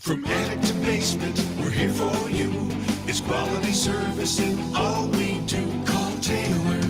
From attic to basement, we're here for you. It's quality service in all we do. Call Taylor.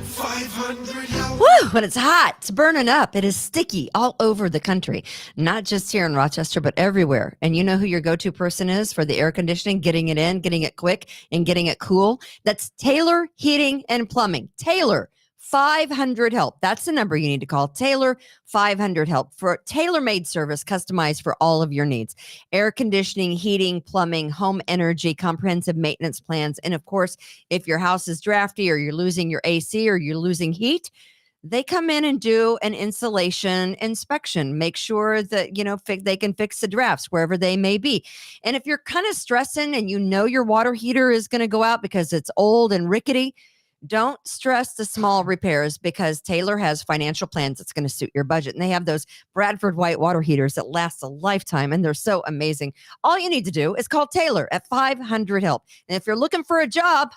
500 help. Woo! When it's hot, it's burning up. It is sticky all over the country, not just here in Rochester, but everywhere. And you know who your go-to person is for the air conditioning, getting it in, getting it quick, and getting it cool? That's Taylor Heating and Plumbing. Taylor 500 help. That's the number you need to call. Taylor 500 help for tailor-made service customized for all of your needs. Air conditioning, heating, plumbing, home energy, comprehensive maintenance plans. And of course, if your house is drafty or you're losing your AC or you're losing heat, they come in and do an insulation inspection. Make sure that, they can fix the drafts wherever they may be. And if you're kind of stressing and you know your water heater is going to go out because it's old and rickety, don't stress the small repairs because Taylor has financial plans that's going to suit your budget. And they have those Bradford white water heaters that last a lifetime, and they're so amazing. All you need to do is call Taylor at 500 help. And if you're looking for a job,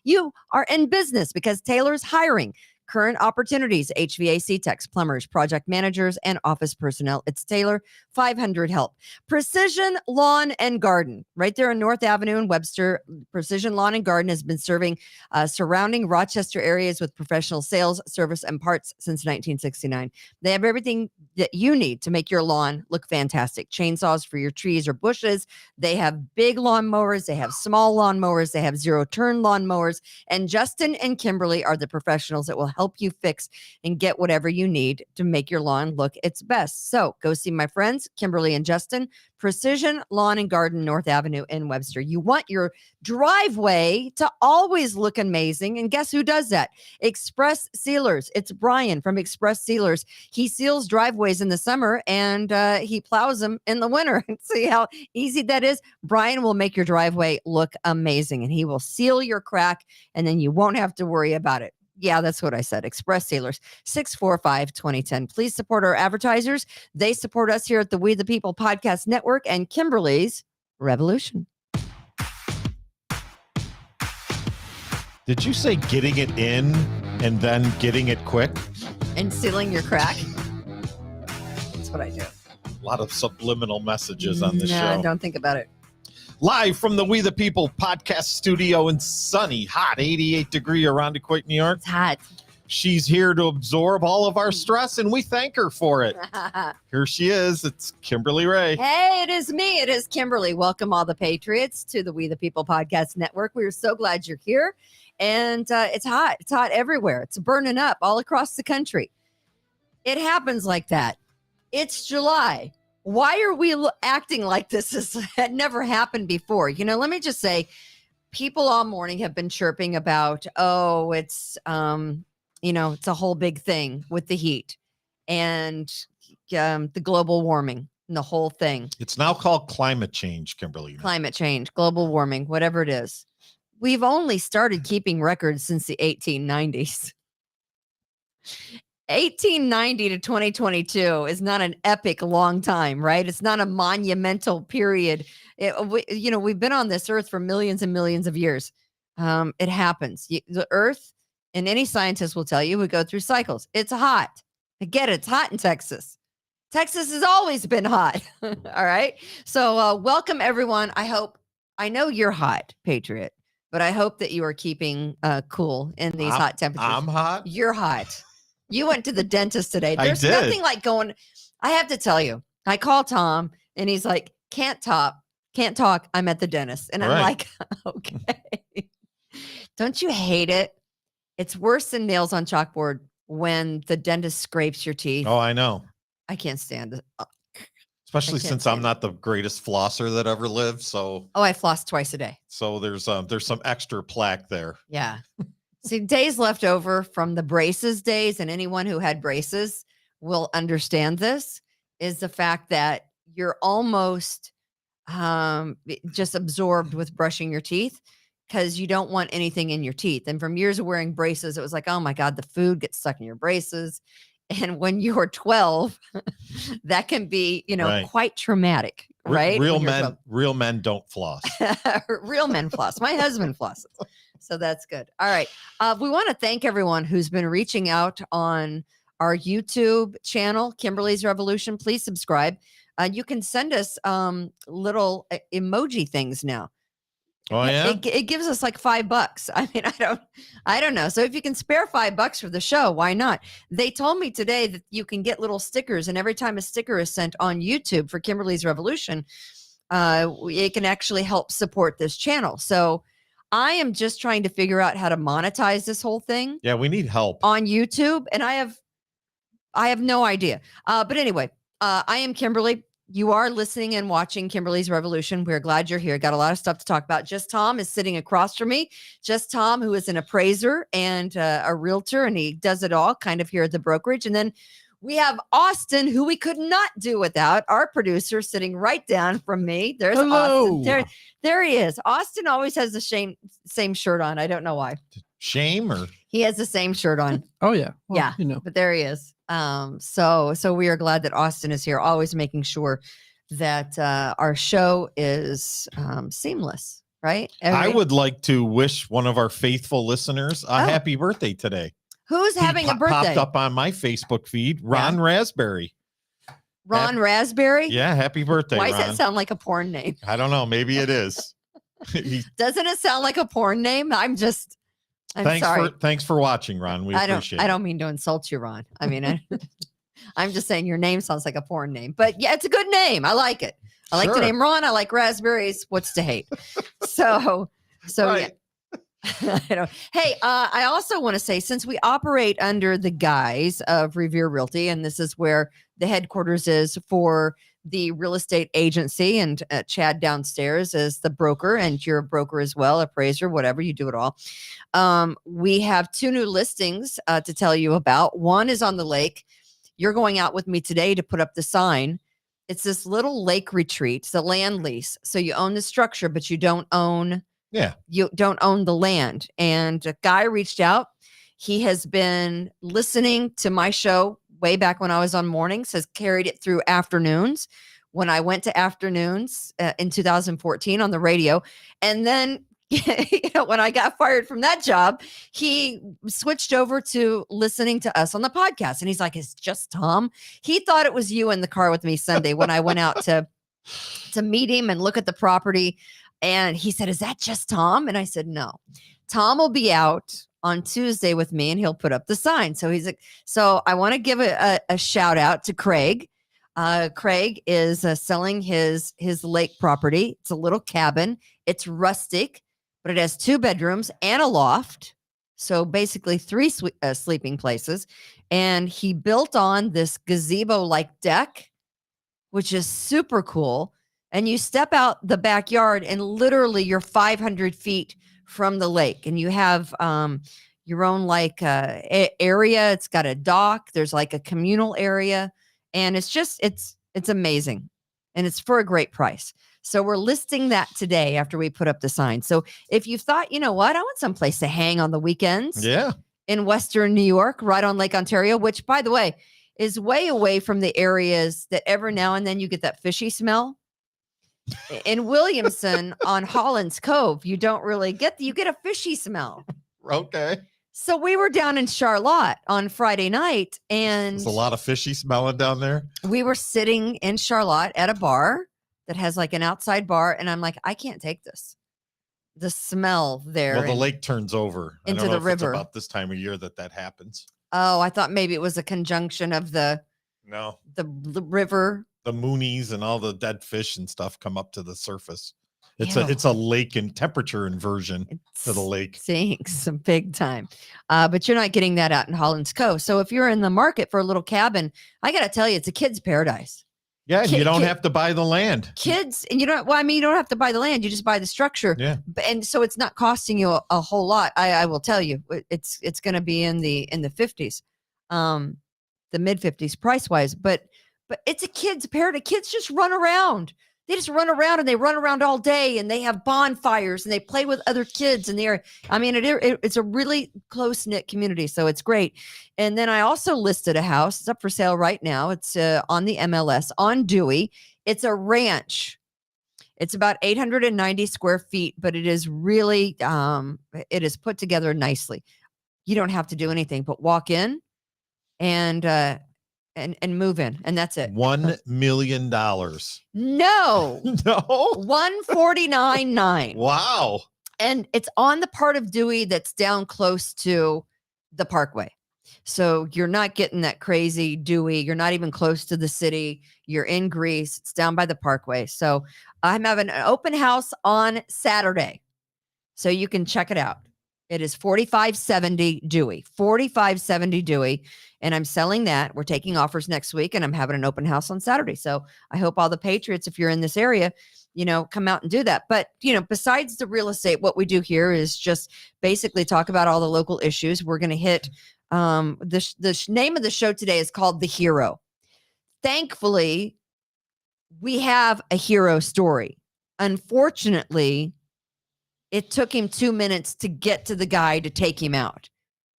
you are in business because Taylor's hiring. Current opportunities, HVAC techs, plumbers, project managers, and office personnel. It's Taylor 500 help. Precision Lawn and Garden, right there on North Avenue in Webster. Precision Lawn and Garden has been serving surrounding Rochester areas with professional sales, service, and parts since 1969. They have everything that you need to make your lawn look fantastic. Chainsaws for your trees or bushes. They have big lawn mowers. They have small lawn mowers. They have zero-turn lawn mowers. And Justin and Kimberly are the professionals that will help you fix and get whatever you need to make your lawn look its best. So go see my friends, Kimberly and Justin, Precision Lawn and Garden, North Avenue in Webster. You want your driveway to always look amazing. And guess who does that? Express Sealers. It's Brian from Express Sealers. He seals driveways in the summer and he plows them in the winter. See how easy that is? Brian will make your driveway look amazing and he will seal your crack and then you won't have to worry about it. Yeah, that's what I said. Express Sealers, 645-2010. Please support our advertisers. They support us here at the We the People Podcast Network and Kimberly's Revolution. Did you say getting it in and then getting it quick? And sealing your crack? That's what I do. A lot of subliminal messages on the show. Don't think about it. Live from the We the People podcast studio in sunny, hot 88-degree Irondequoit, New York. It's hot. She's here to absorb all of our stress, and we thank her for it. Here she is. It's Kimberly Ray. Hey, it is me. It is Kimberly. Welcome all the Patriots to the We the People Podcast Network. We are so glad you're here. And it's hot. It's hot everywhere. It's burning up all across the country. It happens like that. It's July. Why are we acting like this had never happened before? Let me just say, people all morning have been chirping about, it's, it's a whole big thing with the heat and the global warming and the whole thing. It's now called climate change, Kimberly. Climate change, global warming, whatever it is. We've only started keeping records since the 1890s. 1890 to 2022 is not an epic long time, right? It's not a monumental period. We've been on this earth for millions and millions of years. It happens. The earth, and any scientist will tell you, we go through cycles. It's hot. I get it. It's hot in Texas. Texas has always been hot. All right. So welcome, everyone. I know you're hot, Patriot, but I hope that you are keeping cool in these hot temperatures. I'm hot. You're hot. You went to the dentist today. I There's did. nothing like going. I have to tell you, I call Tom and he's like, can't talk. I'm at the dentist. And I'm like, okay. Don't you hate it? It's worse than nails on chalkboard when the dentist scrapes your teeth. Oh, I know. I can't stand it. Especially since I'm not the greatest flosser that ever lived. So. Oh, I floss twice a day. So there's some extra plaque there. Yeah. See, days left over from the braces days, and anyone who had braces will understand this, is the fact that you're almost just absorbed with brushing your teeth because you don't want anything in your teeth. And from years of wearing braces, it was like, oh my God, the food gets stuck in your braces. And when you're 12, that can be, quite traumatic, right? Real men don't floss. Real men floss. My husband flosses. So that's good. All right. We want to thank everyone who's been reaching out on our YouTube channel, Kimberly's Revolution. Please subscribe. You can send us little emoji things now. Oh yeah. It gives us like $5. I mean, I don't know. So if you can spare $5 for the show, why not? They told me today that you can get little stickers, and every time a sticker is sent on YouTube for Kimberly's Revolution, it can actually help support this channel. So I am just trying to figure out how to monetize this whole thing. Yeah, we need help on YouTube, and I have no idea. But anyway, I am Kimberly. You are listening and watching Kimberly's Revolution. We're glad you're here. Got a lot of stuff to talk about. Just Tom is sitting across from me. Just Tom, who is an appraiser and a realtor, and he does it all kind of here at the brokerage. And then we have Austin, who we could not do without, our producer, sitting right down from me. There's Hello. Austin. There he is. Austin always has the same shirt on. I don't know why. shame or He has the same shirt on. Oh yeah. Well, Yeah. You know. But there he is. So we are glad that Austin is here, always making sure that our show is seamless, right? I would like to wish one of our faithful listeners a Oh. happy birthday today. Who's having a birthday? Popped up on my Facebook feed. Ron Raspberry. Ron Raspberry? Yeah, happy birthday, Why Ron. does that sound like a porn name? I don't know. Maybe it is. Doesn't it sound like a porn name? I'm thanks sorry. for watching, Ron. We appreciate it. I don't mean to insult you, Ron. I mean, I'm just saying your name sounds like a porn name, but yeah, it's a good name. I like it. I like the Sure. name Ron. I like raspberries. What's to hate? So Right. yeah. I don't. Hey, I also want to say, since we operate under the guise of Revere Realty, and this is where the headquarters is for the real estate agency, and Chad downstairs is the broker, and you're a broker as well, appraiser, whatever, you do it all. We have 2 new listings to tell you about. One is on the lake. You're going out with me today to put up the sign. It's this little lake retreat. It's a land lease. So you own the structure, but you don't own the land. And a guy reached out. He has been listening to my show way back when I was on mornings, has carried it through afternoons when I went to afternoons in 2014 on the radio. And then when I got fired from that job, he switched over to listening to us on the podcast. And he's like, it's just Tom. He thought it was you in the car with me Sunday when I went out to meet him and look at the property. And he said, is that just Tom? And I said, no, Tom will be out on Tuesday with me and he'll put up the sign. So he's like, so I want to give a shout out to Craig. Craig is selling his lake property. It's a little cabin. It's rustic, but it has 2 bedrooms and a loft. So basically 3 sleeping places. And he built on this gazebo-like deck, which is super cool. And you step out the backyard and literally you're 500 feet from the lake. And you have your own like area. It's got a dock. There's like a communal area. And it's amazing. And it's for a great price. So we're listing that today after we put up the sign. So if you thought, you know what, I want someplace to hang on the weekends in Western New York, right on Lake Ontario, which by the way, is way away from the areas that every now and then you get that fishy smell. In Williamson on Holland's Cove, you don't really you get a fishy smell. Okay. So we were down in Charlotte on Friday night, and There's a lot of fishy smelling down there. we were sitting in Charlotte at a bar that has like an outside bar, and I'm like, I can't take this. The smell there. Well, the lake turns over. into I don't know the if river. It's about this time of year that happens. Oh, I thought maybe it was a conjunction of the No, river. the moonies and all the dead fish and stuff come up to the surface. It's Ew. a lake and temperature inversion to the lake. Sinks big time. But you're not getting that out in Holland's Cove. So if you're in the market for a little cabin, I got to tell you, it's a kid's paradise. Yeah, and you Kid- don't kid- have to buy the land. Kids, and you don't have to buy the land, you just buy the structure. Yeah. And so it's not costing you a whole lot. I will tell you, it's going to be in the 50s, the mid 50s price wise, but it's a kid's paradise. Kids just run around. They just run around and they run around all day, and they have bonfires and they play with other kids, and it's a really close knit community. So it's great. And then I also listed a house. It's up for sale right now. It's on the MLS on Dewey. It's a ranch. It's about 890 square feet, but it is really, it is put together nicely. You don't have to do anything but walk in, and and move in, and that's it. $1 million. No, No. 149.9. Wow. And it's on the part of Dewey that's down close to the Parkway. So you're not getting that crazy Dewey. You're not even close to the city. You're in Greece. It's down by the Parkway. So I'm having an open house on Saturday. So you can check it out. It is 4570 Dewey, 4570 Dewey. And I'm selling that. We're taking offers next week, and I'm having an open house on Saturday. So I hope all the Patriots, if you're in this area, come out and do that. But, besides the real estate, what we do here is just basically talk about all the local issues. We're going to hit the name of the show today is called The Hero. Thankfully, we have a hero story. Unfortunately, it took him 2 minutes to get to the guy to take him out.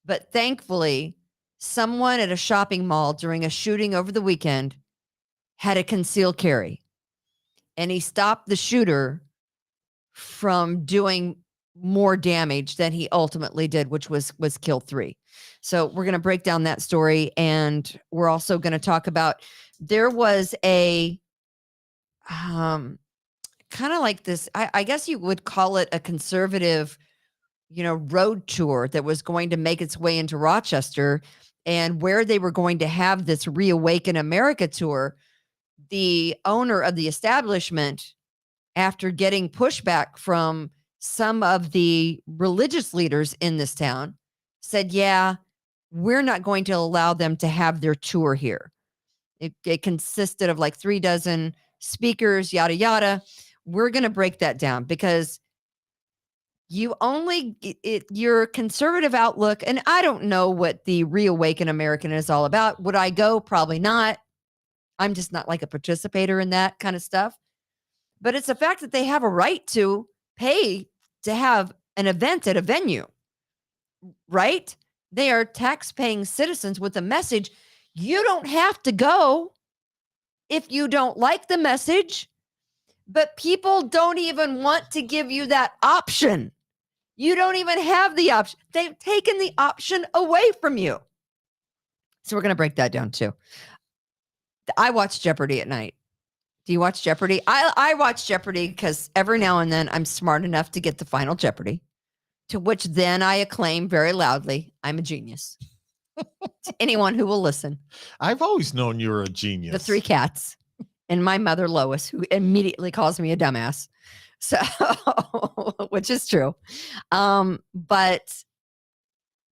But thankfully, someone at a shopping mall during a shooting over the weekend had a concealed carry. And he stopped the shooter from doing more damage than he ultimately did, which was kill 3. So we're going to break down that story. And we're also going to talk about, there was a kind of like this, I guess you would call it a conservative, road tour that was going to make its way into Rochester, and where they were going to have this Reawaken America tour. The owner of the establishment, after getting pushback from some of the religious leaders in this town, said, yeah, we're not going to allow them to have their tour here. It consisted of like 3 dozen speakers, yada, yada. We're going to break that down because your conservative outlook, and I don't know what the Reawaken American is all about. Would I go? Probably not. I'm just not like a participator in that kind of stuff. But it's a fact that they have a right to pay to have an event at a venue, right? They are tax-paying citizens with a message. You don't have to go if you don't like the message, but people don't even want to give you that option. You don't even have the option. They've taken the option away from you. So we're going to break that down too. I watch Jeopardy at night. Do you watch Jeopardy? I watch Jeopardy because every now and then I'm smart enough to get the final Jeopardy, to which then I acclaim very loudly, I'm a genius. To anyone who will listen. I've always known you were a genius. The 3 cats and my mother, Lois, who immediately calls me a dumbass. So, which is true.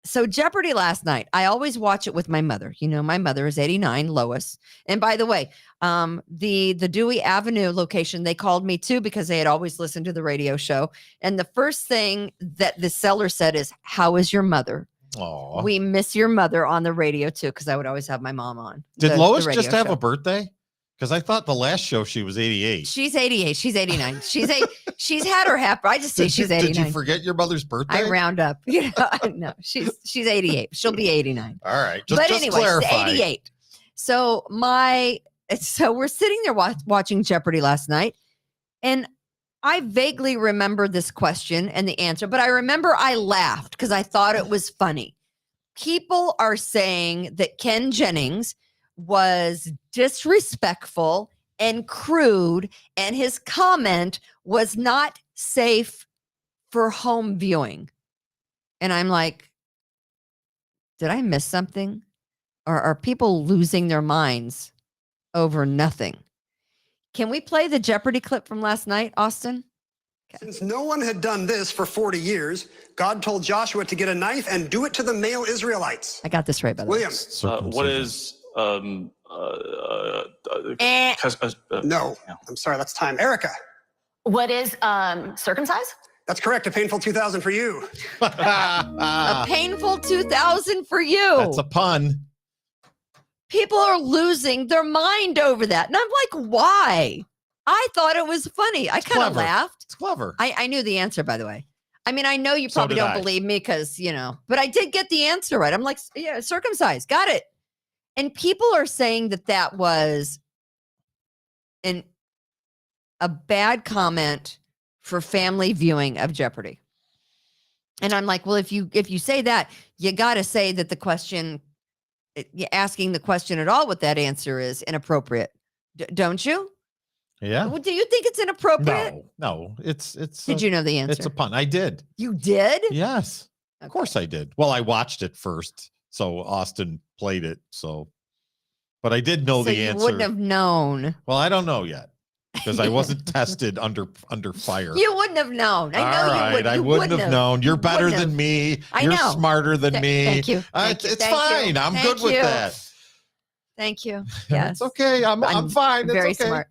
So Jeopardy last night, I always watch it with my mother. My mother is 89, Lois. And by the way, the Dewey Avenue location, they called me too because they had always listened to the radio show. And the first thing that the seller said is, how is your mother? Aww. We miss your mother on the radio too, because I would always have my mom on. Did Lois just have a birthday? Because I thought the last show she was 88. She's 88. She's 89. She's had her half. I just say she's 89. Did you forget your mother's birthday? I round up. No, she's 88. She'll be 89. All right. But anyway, clarify. 88. So we're sitting there watching Jeopardy last night, and I vaguely remember this question and the answer, but I remember I laughed because I thought it was funny. People are saying that Ken Jennings was disrespectful and crude, and his comment was not safe for home viewing. And I'm like, did I miss something? Or are people losing their minds over nothing? Can we play the Jeopardy clip from last night, Austin? Okay. Since no one had done this for 40 years, God told Joshua to get a knife and do it to the male Israelites. I got this right, by the way. William. What is No, I'm sorry, that's time. Erica. What is circumcised? That's correct. A painful 2000 for you. A painful 2000 for you. That's a pun. People are losing their mind over that. And I'm like, why? I thought it was funny. I kind of laughed. It's clever. I knew the answer, by the way. I mean, I know you So probably did don't I. believe me because, but I did get the answer right. I'm like, yeah, circumcised. Got it. And people are saying that was a bad comment for family viewing of Jeopardy. And I'm like, well, if you say that, you got to say that the question asking the question at all with that answer is inappropriate. Don't you? Yeah. Do you think it's inappropriate? No. It's. Did you know the answer? It's a pun. I did. You did? Yes. Okay. Of course I did. Well, I watched it first, so Austin played it. So, but I did know So the you answer. wouldn't have known. Well, I don't know yet because I wasn't tested under fire. You wouldn't have known. I know All you right, would. I You wouldn't have known. You're You better wouldn't than have. me. I You're know. smarter than me. Thank you. Thank you. It's Thank you. fine. I'm Thank good with you. that. Thank you. Yes. It's okay. I'm fine. It's Very okay. smart.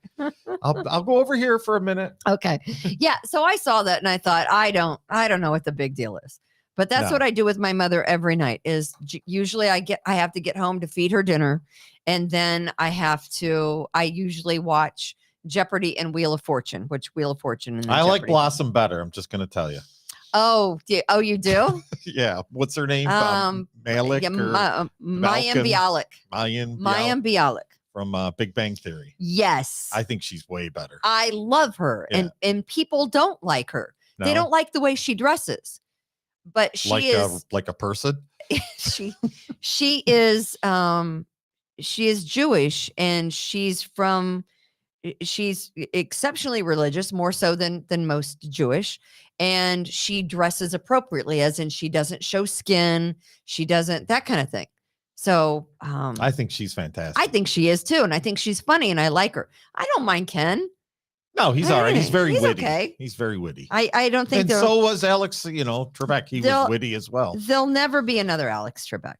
I'll go over here for a minute. Okay. Yeah. So I saw that and I thought, I don't know what the big deal is. But that's No. what I do with my mother every night is usually I have to get home to feed her dinner. And then I usually watch Jeopardy and Wheel of Fortune, which Wheel of Fortune. And I like Jeopardy. Blossom better. I'm just going to tell you. Oh, you do? Yeah. What's her name? Malik Yeah, or Mayim Malcolm? Bialik. Mayim Mayim Bialik. from Big Bang Theory. Yes. I think she's way better. I love her. Yeah. And people don't like her. No? They don't like the way she dresses. But she is like a person. she is Jewish and she's exceptionally religious, more so than most Jewish, and she dresses appropriately, as in she doesn't show skin, she doesn't, that kind of thing. So I think she's fantastic. I think she is too, and I think she's funny and I like her. I don't mind Ken. No, he's all right. He's very witty. Okay. He's very witty. I don't think And so was Alex, Trebek. He was witty as well. There'll never be another Alex Trebek.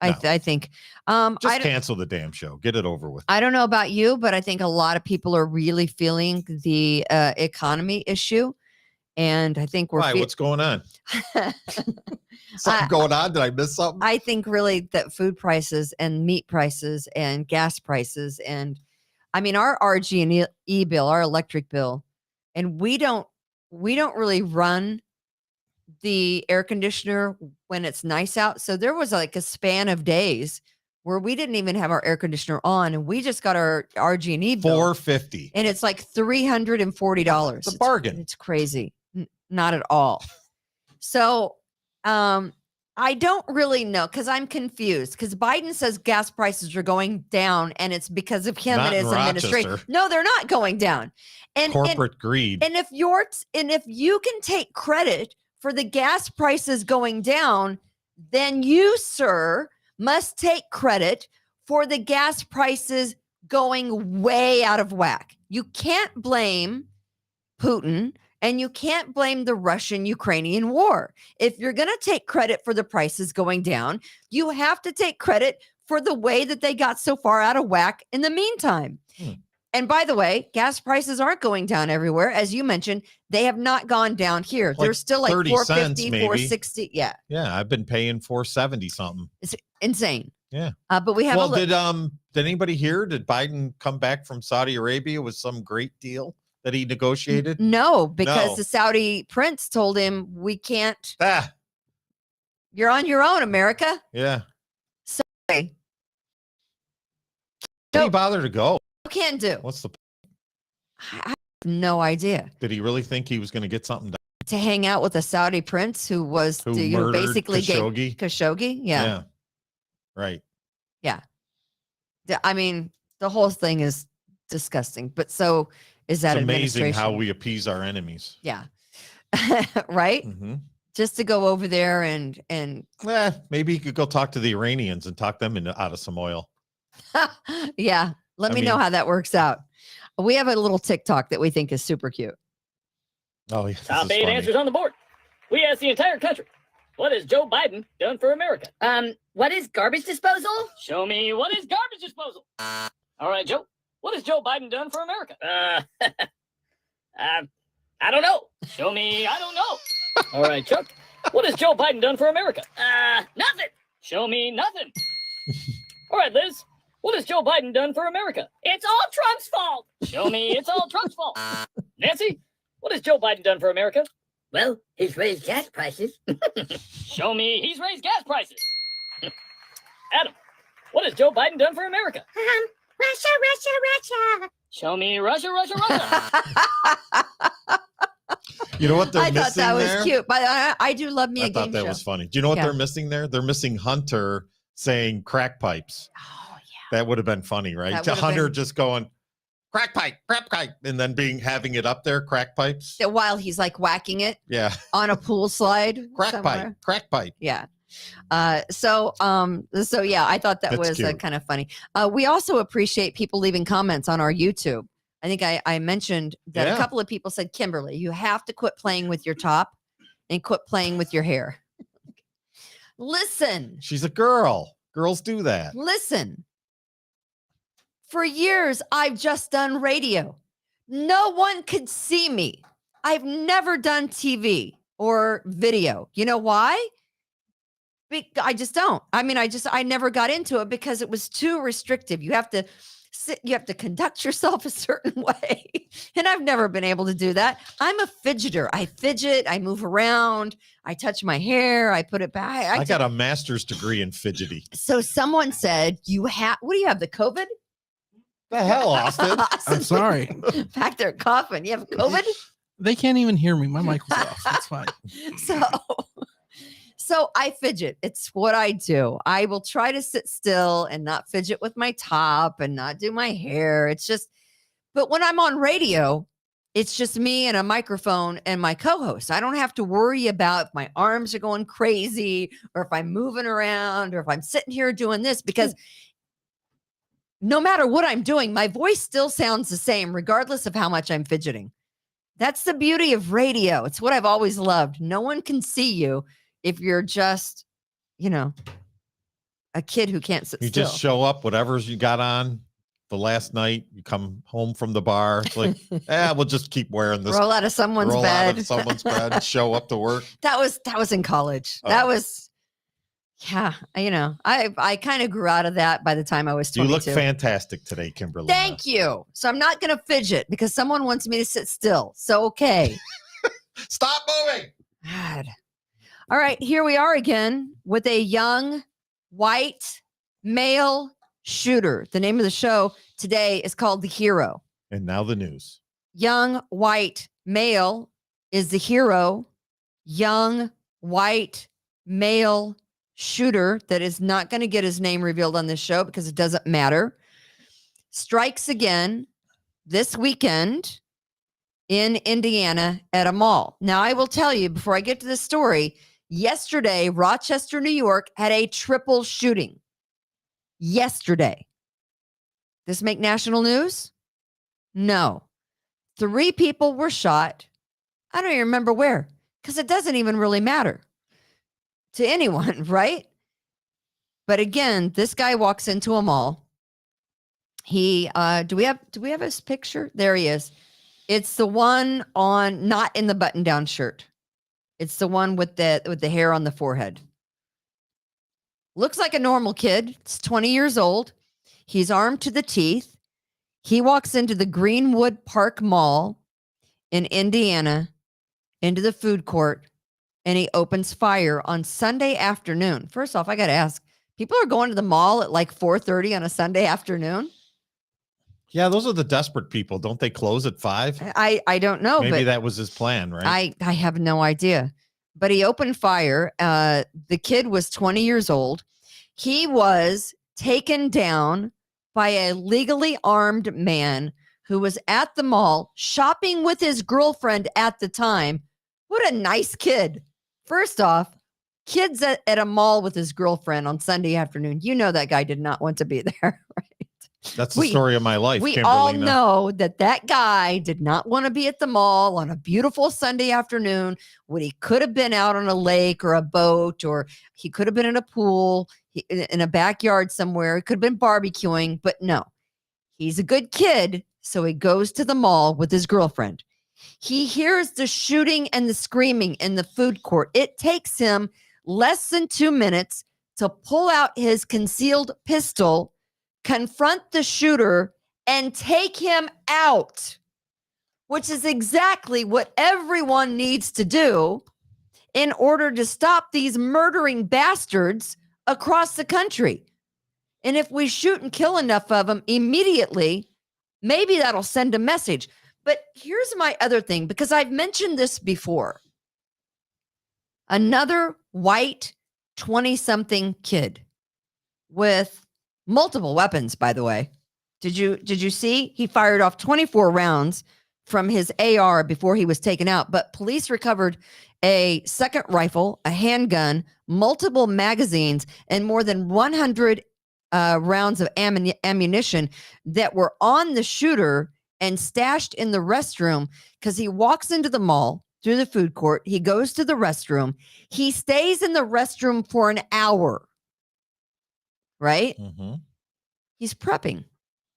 No. I think. Just cancel the damn show. Get it over with. I don't know about you, but I think a lot of people are really feeling the economy issue. And I think we're. Why? What's going on? Something going on? Did I miss something? I think really that food prices and meat prices and gas prices and our RG&E bill, our electric bill, and we don't really run the air conditioner when it's nice out. So there was like a span of days where we didn't even have our air conditioner on, and we just got our RG&E bill. $450, and it's like $340. It's a bargain. It's crazy. Not at all. So I don't really know because I'm confused because Biden says gas prices are going down and it's because of him Not and his in administration. Rochester. No, they're not going down. And Corporate greed. And if you can take credit for the gas prices going down, then you, sir, must take credit for the gas prices going way out of whack. You can't blame Putin. And you can't blame the Russian-Ukrainian war. If you're going to take credit for the prices going down, you have to take credit for the way that they got so far out of whack in the meantime. And by the way, gas prices aren't going down everywhere. As you mentioned, they have not gone down here. They're still like 30 $4.50, cents, maybe. $4.60. Yeah. Yeah, I've been paying $4.70 something. It's insane. Yeah. But we have did anybody hear? Did Biden come back from Saudi Arabia with some great deal that he negotiated? No, because No. the Saudi prince told him, we can't. Ah, You're on your own, America. yeah. Sorry. Did he bother to go? You can't do. What's the? I have no idea. Did he really think he was going to get something done? To hang out with a Saudi prince who was Murdered basically Khashoggi? Khashoggi. Yeah. Right. I mean, the whole thing is disgusting. But so is that It's amazing administration. how we appease our enemies. Yeah. Right. Mm-hmm. Just to go over there and Maybe you could go talk to the Iranians and talk them out of some oil. yeah. Let me know how that works out. We have a little TikTok that we think is super cute. Oh, yeah. Top 8 answers on the board. We asked the entire country, what has Joe Biden done for America? What is garbage disposal? Show me what is garbage disposal. All right, Joe. What has Joe Biden done for America? I don't know. Show me I don't know. All right, Chuck. What has Joe Biden done for America? Nothing. Show me nothing. All right, Liz. What has Joe Biden done for America? It's all Trump's fault. Show me it's all Trump's fault. Nancy, what has Joe Biden done for America? Well, he's raised gas prices. Show me he's raised gas prices. Adam, what has Joe Biden done for America? Russia. Show me Russia, Russia, Russia. You know what they're I missing thought that there? was cute, but I do love me a I game thought that show. was funny. Do you know what Yeah. they're missing there? They're missing Hunter saying crack pipes. Oh, yeah. That would have been funny, right? That To would have Hunter been- just going, crack pipe, and then having it up there, crack pipes. While he's like whacking it Yeah. on a pool slide. Crack somewhere. pipe. Yeah. So yeah, I thought that That's was cute. kind of funny. We also appreciate people leaving comments on our YouTube. I think I mentioned that a Yeah. couple of people said, Kimberly, you have to quit playing with your top and quit playing with your hair. Listen. She's a girl. Girls do that. Listen. For years, I've just done radio. No one could see me. I've never done TV or video. You know why? I just don't. I mean, I never got into it because it was too restrictive. You have to sit, you have to conduct yourself a certain way. And I've never been able to do that. I'm a fidgeter. I fidget, I move around, I touch my hair, I put it back. I got a master's degree in fidgety. So someone said, what do you have, the COVID? The hell, Austin? I'm sorry. Back there coughing. You have COVID? They can't even hear me. My mic was off. That's fine. So I fidget. It's what I do. I will try to sit still and not fidget with my top and not do my hair. It's just, but when I'm on radio, it's just me and a microphone and my co-host. I don't have to worry about if my arms are going crazy or if I'm moving around or if I'm sitting here doing this, because no matter what I'm doing, my voice still sounds the same, regardless of how much I'm fidgeting. That's the beauty of radio. It's what I've always loved. No one can see you if you're just, a kid who can't sit You still. just show up, whatever's you got on the last night. You come home from the bar. It's like, we'll just keep wearing this. Roll out of someone's roll bed. out of someone's bed. Show up to work. That was in college. Oh. That was, I kind of grew out of that by the time I was 22. You look fantastic today, Kimberly. Thank you. So I'm not going to fidget because someone wants me to sit still. So, okay. Stop moving. God. All right, here we are again with a young white male shooter. The name of the show today is called The Hero. And now the news. Young white male is the hero. Young white male shooter that is not going to get his name revealed on this show because it doesn't matter. Strikes again this weekend in Indiana at a mall. Now, I will tell you before I get to this story, yesterday, Rochester, New York had a triple shooting. Yesterday. This make national news? No. 3 people were shot. I don't even remember where because it doesn't even really matter to anyone, right? But again, this guy walks into a mall. He do we have his picture? There he is. It's the one on not in the button-down shirt. It's the one with the hair on the forehead. Looks like a normal kid. It's 20 years old. He's armed to the teeth. He walks into the Greenwood Park Mall in Indiana, into the food court, and he opens fire on Sunday afternoon. First off, I got to ask, people are going to the mall at like 4:30 on a Sunday afternoon? Yeah, those are the desperate people. Don't they close at 5? I don't know. Maybe but that was his plan, right? I have no idea. But he opened fire. The kid was 20 years old. He was taken down by a legally armed man who was at the mall shopping with his girlfriend at the time. What a nice kid. First off, kids at a mall with his girlfriend on Sunday afternoon. You know that guy did not want to be there, right? That's the story of my life. We Kimberly. all know that guy did not want to be at the mall on a beautiful Sunday afternoon when he could have been out on a lake or a boat, or he could have been in a pool, in a backyard somewhere. He could have been barbecuing, but no, he's a good kid. So he goes to the mall with his girlfriend. He hears the shooting and the screaming in the food court. It takes him less than 2 minutes to pull out his concealed pistol, confront the shooter, and take him out, which is exactly what everyone needs to do in order to stop these murdering bastards across the country. And if we shoot and kill enough of them immediately, maybe that'll send a message. But here's my other thing, because I've mentioned this before. Another white 20-something kid with multiple weapons, by the way. Did you see? He fired off 24 rounds from his AR before he was taken out, but police recovered a second rifle, a handgun, multiple magazines, and more than 100 rounds of ammunition that were on the shooter and stashed in the restroom, because he walks into the mall through the food court. He goes to the restroom. He stays in the restroom for an hour, right? Mm-hmm. He's prepping.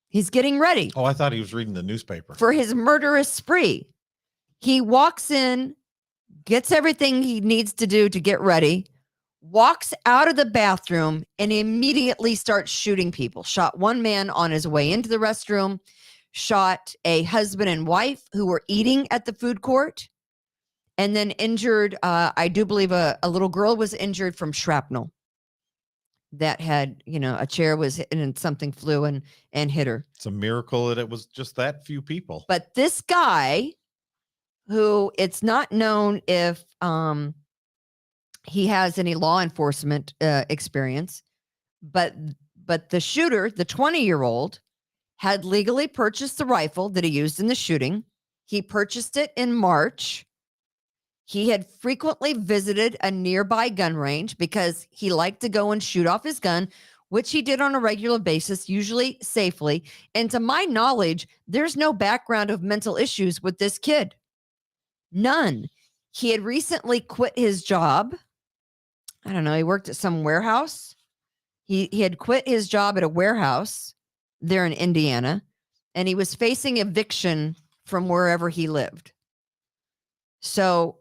He's getting ready. Oh, I thought he was reading the newspaper. For his murderous spree. He walks in, gets everything he needs to do to get ready, walks out of the bathroom, and immediately starts shooting people. Shot one man on his way into the restroom, shot a husband and wife who were eating at the food court, and then injured, I do believe a little girl was injured from shrapnel that had, a chair was hit and something flew and hit her. It's a miracle that it was just that few people. But this guy, who it's not known if he has any law enforcement experience, but the shooter, the 20-year-old, had legally purchased the rifle that he used in the shooting. He purchased it in March. He had frequently visited a nearby gun range because he liked to go and shoot off his gun, which he did on a regular basis, usually safely. And to my knowledge, there's no background of mental issues with this kid. None. He had recently quit his job. I don't know. He worked at some warehouse. He had quit his job at a warehouse there in Indiana, and he was facing eviction from wherever he lived. So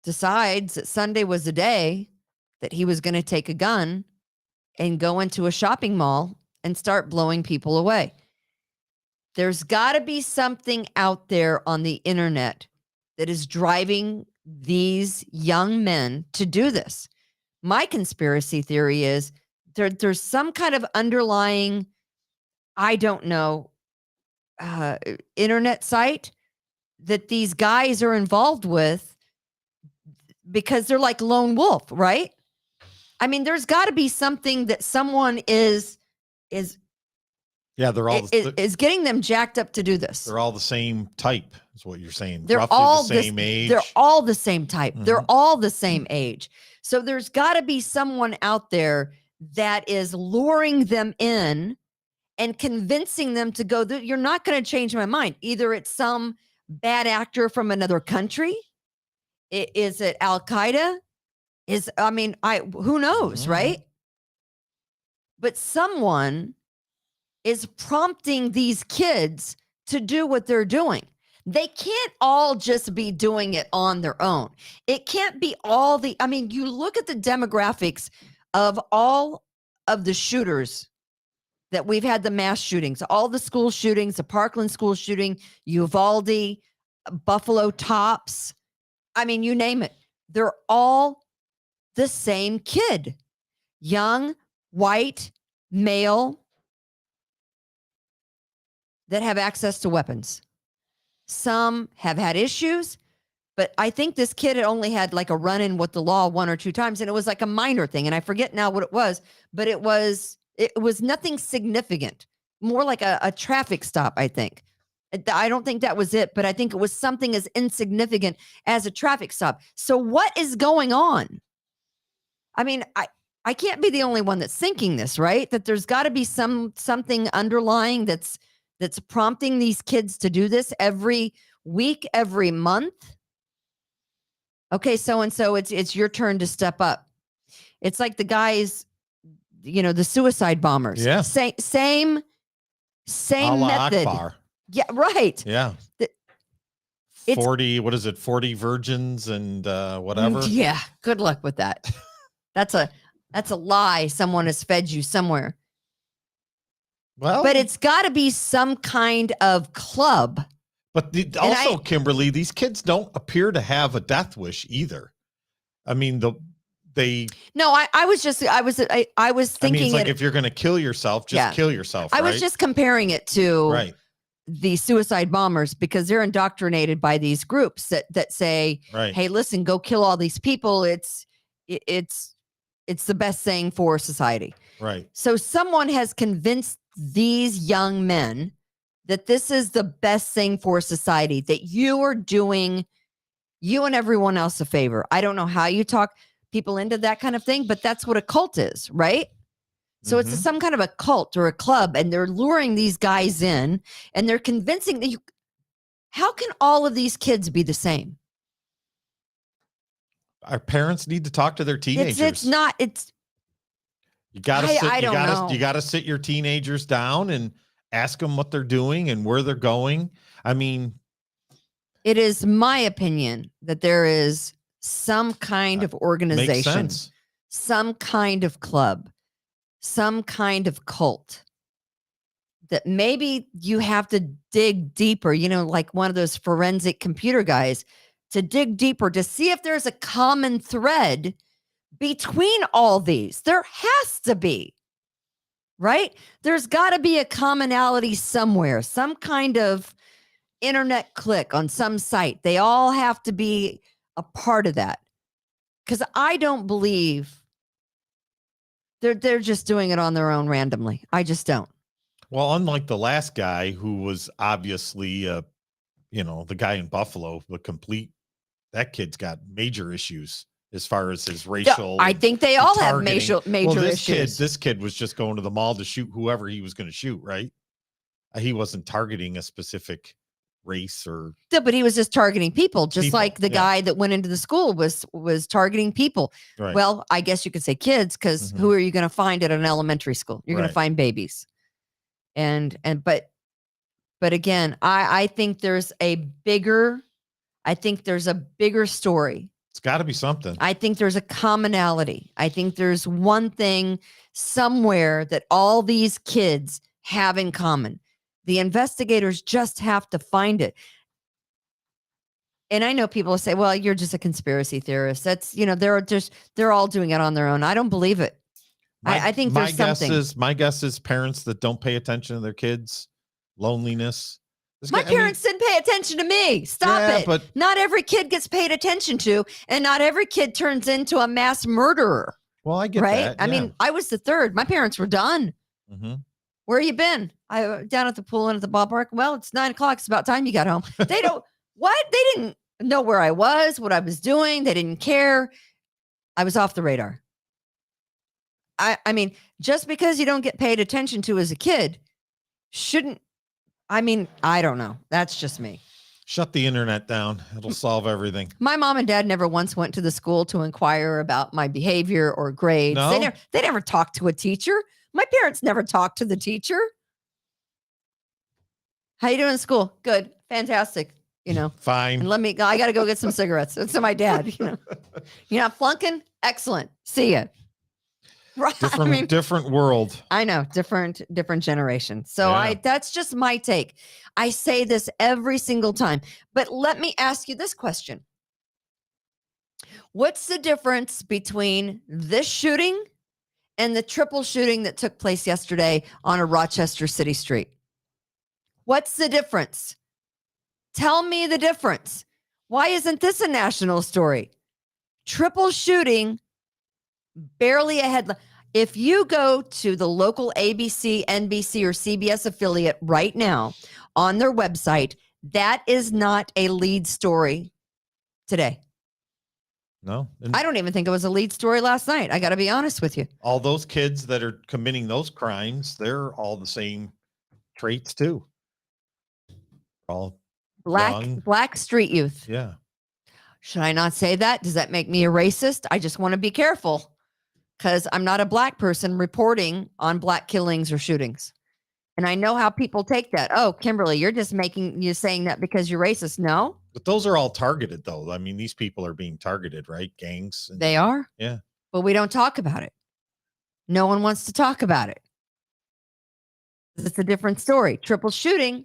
decides that Sunday was the day that he was going to take a gun and go into a shopping mall and start blowing people away. There's got to be something out there on the internet that is driving these young men to do this. My conspiracy theory is there's some kind of underlying, I don't know, internet site that these guys are involved with, because they're like lone wolf, right? I mean, there's got to be something that someone is Yeah, they're all is getting them jacked up to do this. they're all the same type, is what you're saying. They're Roughly all the same age. They're all the same type. They're Mhm. all the same age. So there's got to be someone out there that is luring them in and convincing them to go, you're not going to change my mind. Either it's some bad actor from another country. Is it Al Qaeda? Who knows, Mhm. right? But someone is prompting these kids to do what they're doing. They can't all just be doing it on their own. It can't be you look at the demographics of all of the shooters that we've had, the mass shootings, all the school shootings, the Parkland school shooting, Uvalde, Buffalo Tops. I mean, you name it. They're all the same kid. Young, white, male, that have access to weapons. Some have had issues, but I think this kid had only had like a run-in with the law one or two times, and it was like a minor thing, and I forget now what it was, but it was nothing significant, more like a traffic stop, I think. I don't think that was it, but I think it was something as insignificant as a traffic stop. So what is going on? I mean, I can't be the only one that's thinking this, right? That there's got to be something underlying that's prompting these kids to do this every week, every month. Okay, so-and-so, it's your turn to step up. It's like the guys, the suicide bombers. Yeah. Same Allah method. Akbar. Yeah, right. Yeah. It's- 40, what is it? 40 virgins and whatever. Yeah, good luck with that. That's a lie someone has fed you somewhere. Well, But it's got to be some kind of club. But Kimberly, these kids don't appear to have a death wish either. I mean, they. No, I was thinking it's like if you're going to kill yourself, just kill yourself. I was just comparing it to the suicide bombers, because they're indoctrinated by these groups that say, right. "Hey, listen, go kill all these people." It's it's the best thing for society. Right. So someone has convinced these young men that this is the best thing for society, that you are doing you and everyone else a favor. I don't know how you talk people into that kind of thing, but that's what a cult is, right? So it's some kind of a cult or a club, and they're luring these guys in, and they're convincing that how can all of these kids be the same? Our parents need to talk to their teenagers. You gotta sit your teenagers down and ask them what they're doing and where they're going. I mean, it is my opinion that there is some kind of organization, some kind of club, some kind of cult that maybe you have to dig deeper, like one of those forensic computer guys, to dig deeper to see if there's a common thread between all these. There has to be, right? There's got to be a commonality somewhere, some kind of internet click on some site. They all have to be a part of that, because I don't believe they're just doing it on their own randomly. I just don't. Well, unlike the last guy who was obviously, the guy in Buffalo, that kid's got major issues as far as his racial. I think they all have major issues. issues. This kid was just going to the mall to shoot whoever he was going to shoot, right? He wasn't targeting a specific race or. Yeah, but he was just targeting people, like the guy that went into the school was targeting people. Right. Well, I guess you could say kids, because who are you going to find at an elementary school? You're going to find babies. But again, I think there's a bigger story. It's got to be something. I think there's a commonality. I think there's one thing somewhere that all these kids have in common. The investigators just have to find it. And I know people say, well, you're just a conspiracy theorist. That's, they're all doing it on their own. I don't believe it. I think there's something. My guess is parents that don't pay attention to their kids, loneliness. My parents didn't pay attention to me. Stop it. But not every kid gets paid attention to, and not every kid turns into a mass murderer. Well, I get that. Yeah. I mean, I was the third. My parents were done. Mm-hmm. Where you been? I down at the pool and at the ballpark. Well, it's 9:00. It's about time you got home. They don't. What? They didn't know where I was, what I was doing. They didn't care. I was off the radar. I mean, just because you don't get paid attention to as a kid, shouldn't. I mean, I don't know. That's just me. Shut the internet down. It'll solve everything. My mom and dad never once went to the school to inquire about my behavior or grades. No? They never talked to a teacher. My parents never talked to the teacher. How you doing in school? Good. Fantastic. Fine. And I got to go get some cigarettes. That's my dad. You're not flunking? Excellent. See ya. Right. Different world. I know. Different generation. So that's just my take. I say this every single time, but let me ask you this question. What's the difference between this shooting and the triple shooting that took place yesterday on a Rochester city street? What's the difference? Tell me the difference. Why isn't this a national story? Triple shooting, barely a headline. If you go to the local ABC, NBC, or CBS affiliate right now on their website, that is not a lead story today. No. I don't even think it was a lead story last night. I got to be honest with you. All those kids that are committing those crimes, they're all the same traits too. All black street youth. Yeah. Should I not say that? Does that make me a racist? I just want to be careful because I'm not a black person reporting on black killings or shootings. And I know how people take that. Oh, Kimberly, you're saying that because you're racist. No. But those are all targeted though. I mean, these people are being targeted, right? Gangs. They are. Yeah. But we don't talk about it. No one wants to talk about it. It's a different story. Triple shooting.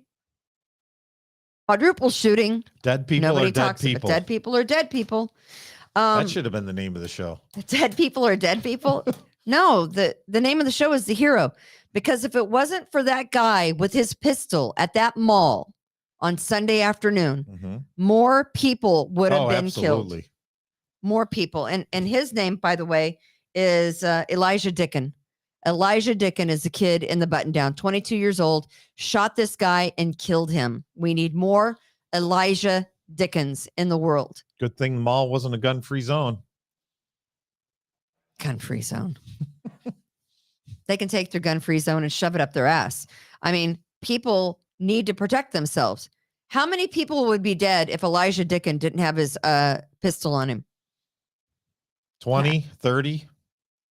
Quadruple shooting. Dead people Nobody are dead talks people. Dead people are dead people. That should have been the name of the show. Dead people are dead people. No, the name of the show is The Hero. Because if it wasn't for that guy with his pistol at that mall on Sunday afternoon, more people would have been killed. More people. And his name, by the way, is Elijah Dicken. Elijah Dicken is a kid in the button down, 22 years old, shot this guy and killed him. We need more Elijah Dickens in the world. Good thing the mall wasn't a gun-free zone. Gun-free zone. They can take their gun-free zone and shove it up their ass. I mean, people need to protect themselves. How many people would be dead if Elijah Dicken didn't have his pistol on him? 20, 30?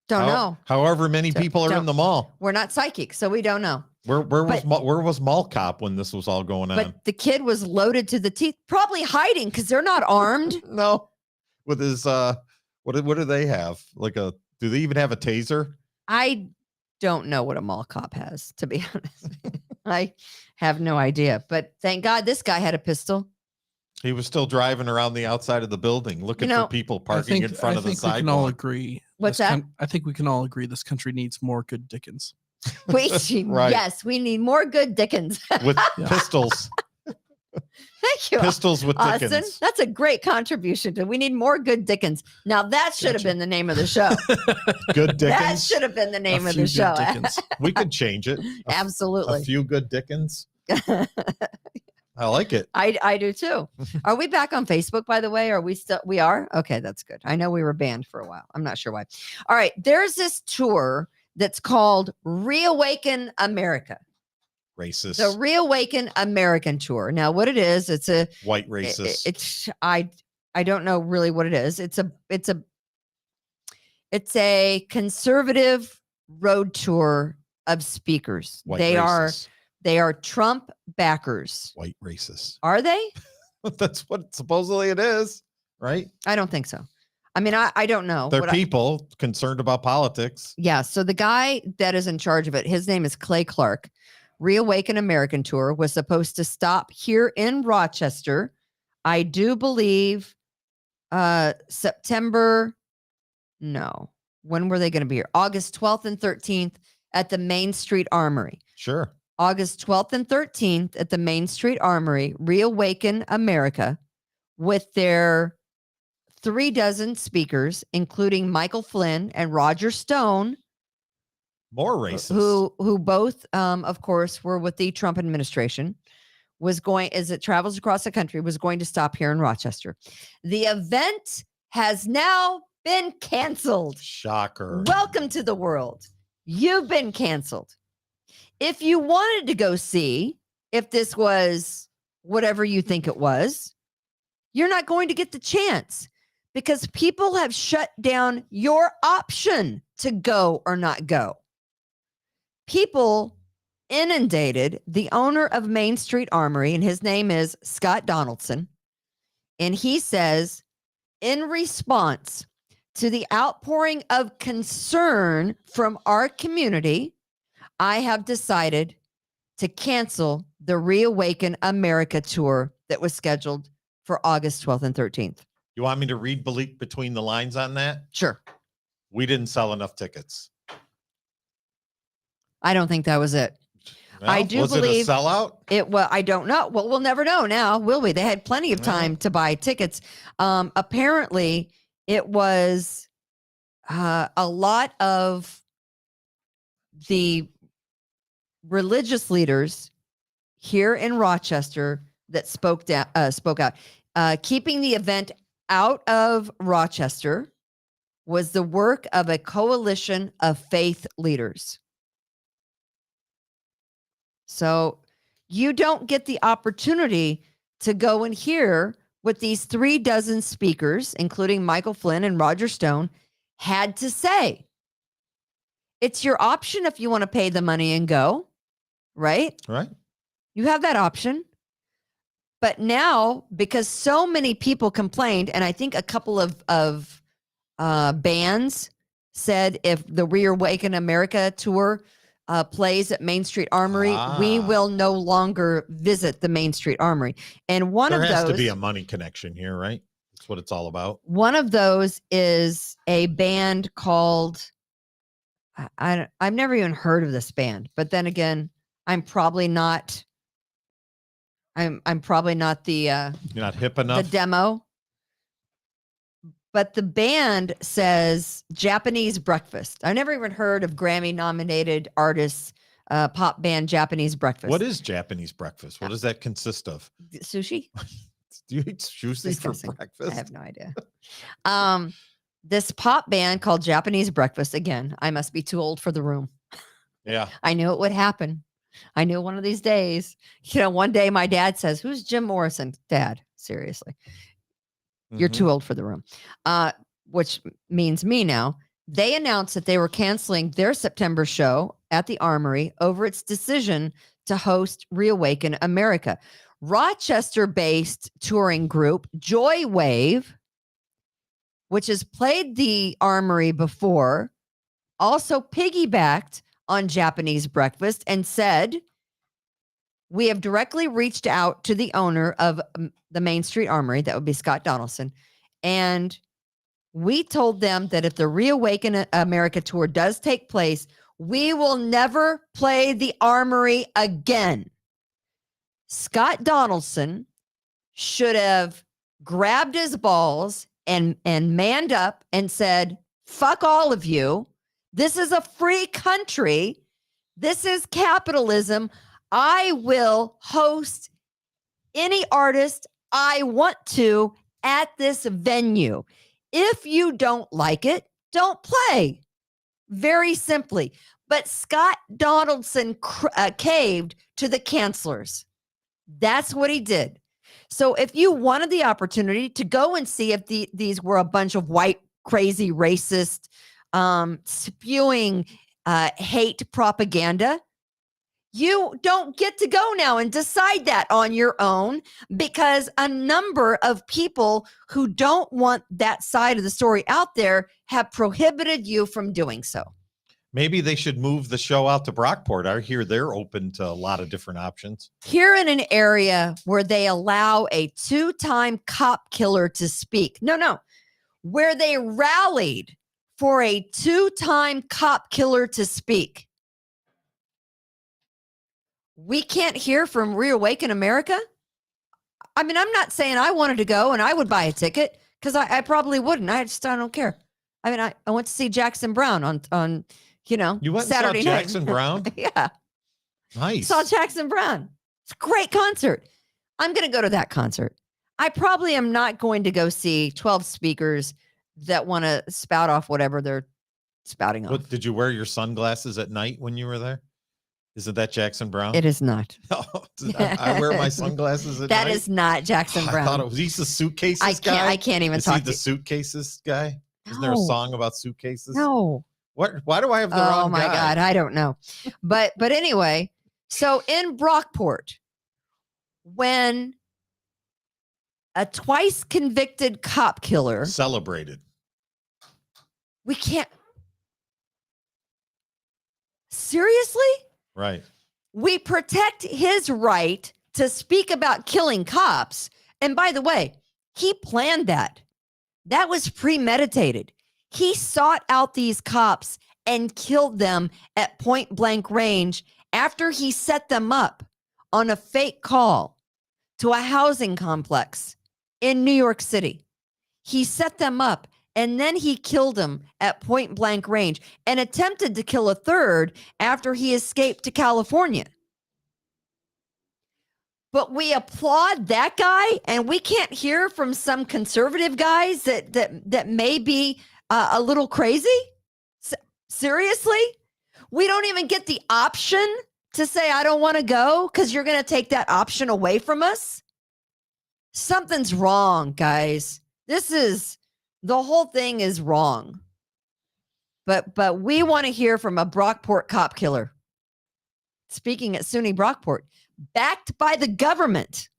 Don't know. However many people are in the mall. We're not psychic, so we don't know. Where was Mall Cop when this was all going on? But the kid was loaded to the teeth, probably hiding because they're not armed. No. With his what do they have? Do they even have a taser? I don't know what a mall cop has, to be honest. I have no idea. But thank God this guy had a pistol. He was still driving around the outside of the building looking for people parking in front of the sidewalk. I think we can all agree. What's that? I think we can all agree this country needs more good Dickens. Right. Yes, we need more good Dickens. With pistols. Thank you. Pistols with Austin. Dickens. That's a great contribution. We need more good Dickens. Now that should have been the name of the show. Good Dickens. That should have been the name A of few the show. good Dickens. We could change it. Absolutely. A few good Dickens. I like it. I do too. Are we back on Facebook, by the way? We are? Okay, that's good. I know we were banned for a while. I'm not sure why. All right. There's this tour that's called Reawaken America. Racist. The Reawaken American Tour. Now, what it is, it's a white racist. I don't know really what it is. It's a conservative road tour of speakers. White They racist. are Trump backers. White racist. Are they? That's what supposedly it is, right? I don't think so. I mean, I don't know. They're people concerned about politics. Yeah. So the guy that is in charge of it, his name is Clay Clark. Reawaken American Tour was supposed to stop here in Rochester. I do believe September. No. When were they going to be here? August 12th and 13th at the Main Street Armory. Sure. August 12th and 13th at the Main Street Armory, Reawaken America, with their 36 speakers, including Michael Flynn and Roger Stone. More racist. Who both, of course, were with the Trump administration, as it travels across the country, was going to stop here in Rochester. The event has now been canceled. Shocker. Welcome to the world. You've been canceled. If you wanted to go see if this was whatever you think it was, you're not going to get the chance because people have shut down your option to go or not go. People inundated the owner of Main Street Armory, and his name is Scott Donaldson. And he says, in response to the outpouring of concern from our community, I have decided to cancel the Reawaken America tour that was scheduled for August 12th and 13th. You want me to read between the lines on that? Sure. We didn't sell enough tickets. I don't think that was it. Well, I do was believe it a sellout? Well, I don't know. Well, we'll never know now, will we? They had plenty of time to buy tickets. Apparently, it was a lot of the religious leaders here in Rochester that spoke out. Keeping the event out of Rochester was the work of a coalition of faith leaders. So you don't get the opportunity to go and hear what these 36 speakers, including Michael Flynn and Roger Stone, had to say. It's your option if you want to pay the money and go, right? Right. You have that option. But now, because so many people complained, and I think a couple of bands said if the Reawaken America tour plays at Main Street Armory, we will no longer visit the Main Street Armory. And There has to be a money connection here, right? That's what it's all about. One of those is a band called, I've never even heard of this band, but then again, I'm probably not the You're not hip enough. the demo. But the band says Japanese Breakfast. I never even heard of Grammy-nominated artists, pop band Japanese Breakfast. What is Japanese breakfast? What does that consist of? Sushi? Do you eat sushi for Disgusting. breakfast? I have no idea. This pop band called Japanese Breakfast. Again, I must be too old for the room. Yeah. I knew it would happen. I knew one of these days. One day my dad says, "Who's Jim Morrison?" Dad, seriously. You're Mhm. too old for the room. Which means me now. They announced that they were canceling their September show at the Armory over its decision to host Reawaken America. Rochester-based touring group Joy Wave, which has played the Armory before, also piggybacked on Japanese Breakfast and said, "We have directly reached out to the owner of the Main Street Armory," that would be Scott Donaldson, "and we told them that if the Reawaken America tour does take place, we will never play the Armory again." Scott Donaldson should have grabbed his balls and manned up and said, "Fuck all of you. This is a free country. This is capitalism. I will host any artist I want to at this venue. If you don't like it, don't play." Very simply. But Scott Donaldson caved to the cancelers. That's what he did. So if you wanted the opportunity to go and see if these were a bunch of white, crazy, racist, spewing hate propaganda, you don't get to go now and decide that on your own, because a number of people who don't want that side of the story out there have prohibited you from doing so. Maybe they should move the show out to Brockport. I hear they're open to a lot of different options. Here in an area where they allow a 2-time cop killer to speak. No. Where they rallied for a 2-time cop killer to speak. We can't hear from Reawaken America? I mean, I'm not saying I wanted to go and I would buy a ticket, because I probably wouldn't. I don't care. I mean, I went to see Jackson Brown on You went and Saturday saw night. Jackson Brown? Yeah. Nice. Saw Jackson Brown. It's a great concert. I'm going to go to that concert. I probably am not going to go see 12 speakers that want to spout off whatever they're spouting off. What, did you wear your sunglasses at night when you were there? Isn't that Jackson Brown? It is not. I wear my sunglasses at night. That is not Jackson Oh, Brown. I thought it was. He's the suitcases guy. I can't even Is he talk the to suitcases guy? Isn't there a No. song about suitcases? No. What? Why do I have the wrong Oh my guy? God. I don't know. But anyway, so in Brockport, when a twice convicted cop killer, Celebrated. we can't. Seriously? Right. We protect his right to speak about killing cops. And by the way, he planned that. That was premeditated. He sought out these cops and killed them at point blank range after he set them up on a fake call to a housing complex in New York City. He set them up and then he killed them at point blank range and attempted to kill a third after he escaped to California. But we applaud that guy, and we can't hear from some conservative guys that may be a little crazy. Seriously? We don't even get the option to say, "I don't want to go," because you're going to take that option away from us. Something's wrong, guys. The whole thing is wrong. But we want to hear from a Brockport cop killer speaking at SUNY Brockport, backed by the government,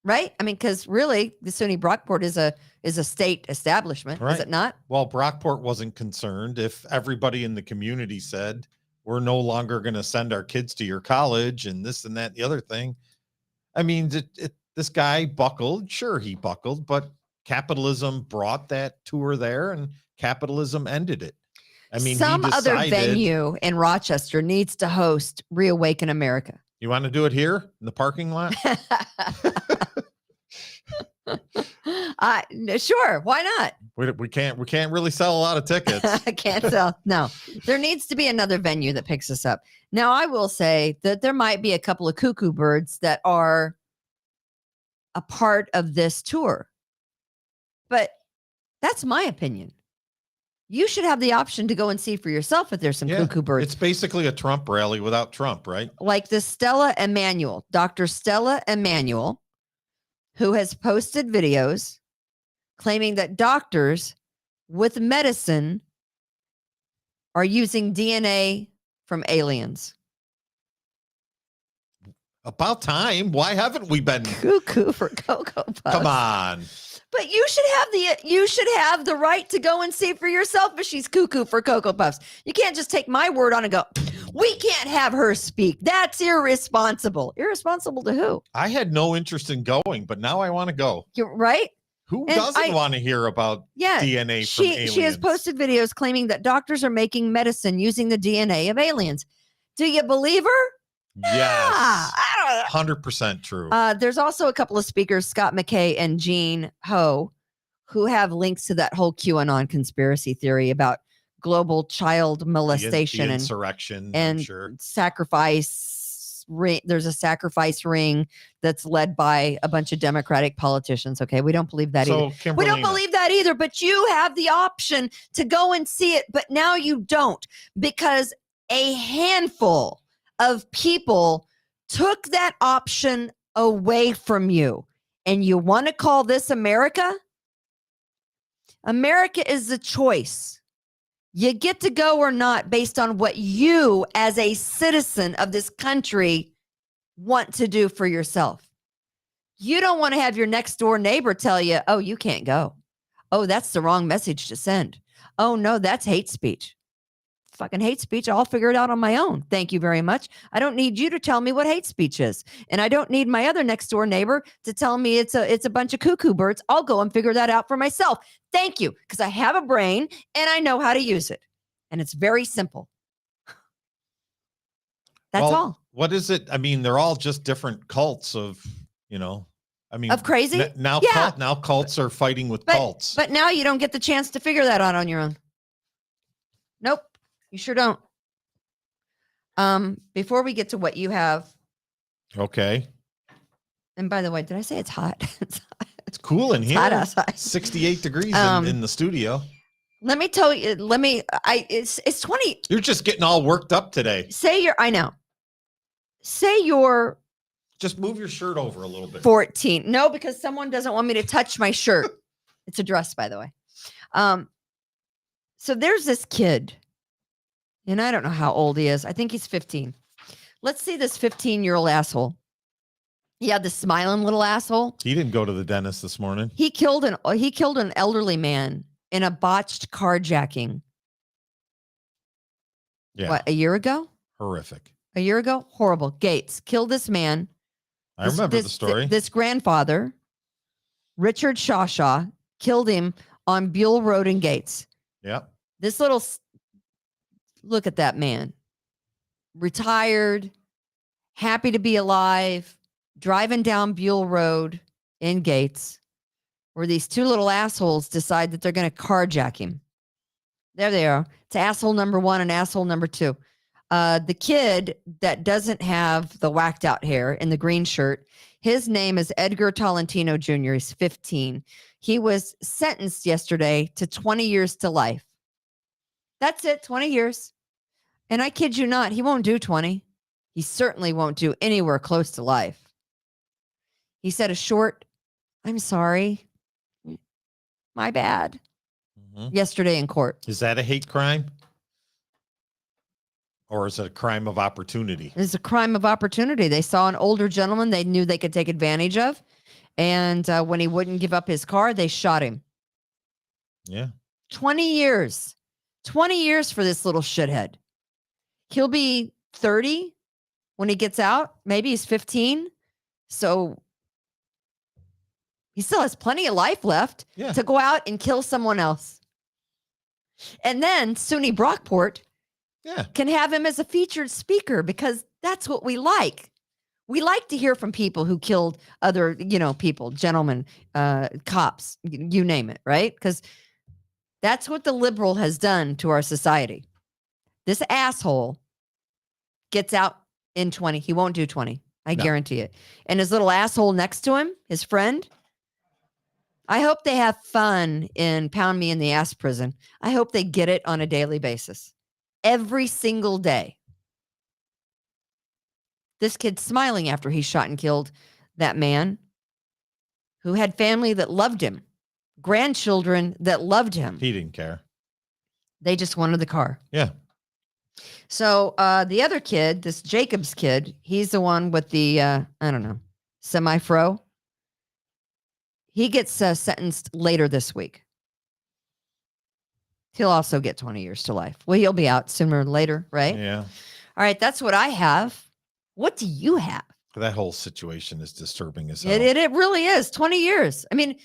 right? I mean, because really, the SUNY Brockport is a state establishment, Right. is it not? Well, Brockport wasn't concerned. If everybody in the community said, "We're no longer going to send our kids to your college," and this and that, and the other thing. I mean, this guy buckled. Sure, he buckled, but capitalism brought that tour there, and capitalism ended it. I mean, Some he other decided, venue in Rochester needs to host Reawaken America. You want to do it here in the parking lot? Sure, why not? We can't really sell a lot of tickets. I can't tell. No, there needs to be another venue that picks us up. Now, I will say that there might be a couple of cuckoo birds that are a part of this tour, but that's my opinion. You should have the option to go and see for yourself if there's some cuckoo birds. It's basically a Trump rally without Trump, right? Like the Stella Emanuel, Dr. Stella Emanuel, who has posted videos claiming that doctors with medicine are using DNA from aliens. About time. Why haven't we been? Cuckoo for Cocoa Puffs. Come on. But you should have the right to go and see for yourself if she's cuckoo for Cocoa Puffs. You can't just take my word on and go, we can't have her speak. That's irresponsible. Irresponsible to who? I had no interest in going, but now I want to go. You're right. Who doesn't want to hear about DNA from aliens? She has posted videos claiming that doctors are making medicine using the DNA of aliens. Do you believe her? Yes. I don't know. 100% true. There's also a couple of speakers, Scott McKay and Jean Ho, who have links to that whole QAnon conspiracy theory about global child molestation the insurrection, and I'm sure. Sacrifice ring. There's a sacrifice ring that's led by a bunch of Democratic politicians. Okay, we don't believe that either. We don't believe that either, but you have the option to go and see it, but now you don't, because a handful of people took that option away from you. And you want to call this America? America is the choice. You get to go or not based on what you, as a citizen of this country, want to do for yourself. You don't want to have your next door neighbor tell you, oh, you can't go. Oh, that's the wrong message to send. Oh, no, that's hate speech. Fucking hate speech. I'll figure it out on my own. Thank you very much. I don't need you to tell me what hate speech is. And I don't need my other next door neighbor to tell me it's a bunch of cuckoo birds. I'll go and figure that out for myself. Thank you. Because I have a brain and I know how to use it. And it's very simple. That's all. What is it? I mean, they're all just different cults of, of crazy. Now cults are fighting with cults. But now you don't get the chance to figure that out on your own. Nope. You sure don't. Before we get to what you have. Okay. And by the way, did I say it's hot? It's cool in here. Hot outside. 68 degrees in the studio. Let me tell you, it's 20. You're just getting all worked up today. I know. Say you're. Just move your shirt over a little bit. 14. No, because someone doesn't want me to touch my shirt. It's a dress, by the way. So there's this kid. And I don't know how old he is. I think he's 15. Let's see this 15-year-old asshole. He had the smiling little asshole. He didn't go to the dentist this morning. He killed an elderly man in a botched carjacking. Yeah. What, a year ago? Horrific. A year ago? Horrible. Gates killed this man. I remember the story. This grandfather, Richard Shawshaw, killed him on Buell Road in Gates. Yeah. This little... Look at that man. Retired, happy to be alive, driving down Buell Road in Gates, where these two little assholes decide that they're going to carjack him. There they are. It's asshole number one and asshole number two. The kid that doesn't have the whacked out hair in the green shirt, his name is Edgar Tolentino Jr. He's 15. He was sentenced yesterday to 20 years to life. That's it, 20 years. And I kid you not, he won't do 20. He certainly won't do anywhere close to life. He said a short, I'm sorry, my bad, yesterday in court. Is that a hate crime? Or is it a crime of opportunity? It's a crime of opportunity. They saw an older gentleman they knew they could take advantage of. And when he wouldn't give up his car, they shot him. Yeah. 20 years. 20 years for this little shithead. He'll be 30 when he gets out. Maybe he's 15. So he still has plenty of life left to go out and kill someone else. And then SUNY Brockport can have him as a featured speaker because that's what we like. We like to hear from people who killed other, people, gentlemen, cops, you name it, right? Because that's what the liberal has done to our society. This asshole gets out in 20. He won't do 20. I guarantee it. And his little asshole next to him, his friend, I hope they have fun in Pound Me in the Ass prison. I hope they get it on a daily basis. Every single day. This kid's smiling after he shot and killed that man who had family that loved him, grandchildren that loved him. He didn't care. They just wanted the car. Yeah. So the other kid, this Jacobs kid, he's the one with the, semi-fro. He gets sentenced later this week. He'll also get 20 years to life. Well, he'll be out sooner or later, right? Yeah. All right, that's what I have. What do you have? That whole situation is disturbing as hell. It really is. 20 years. I mean,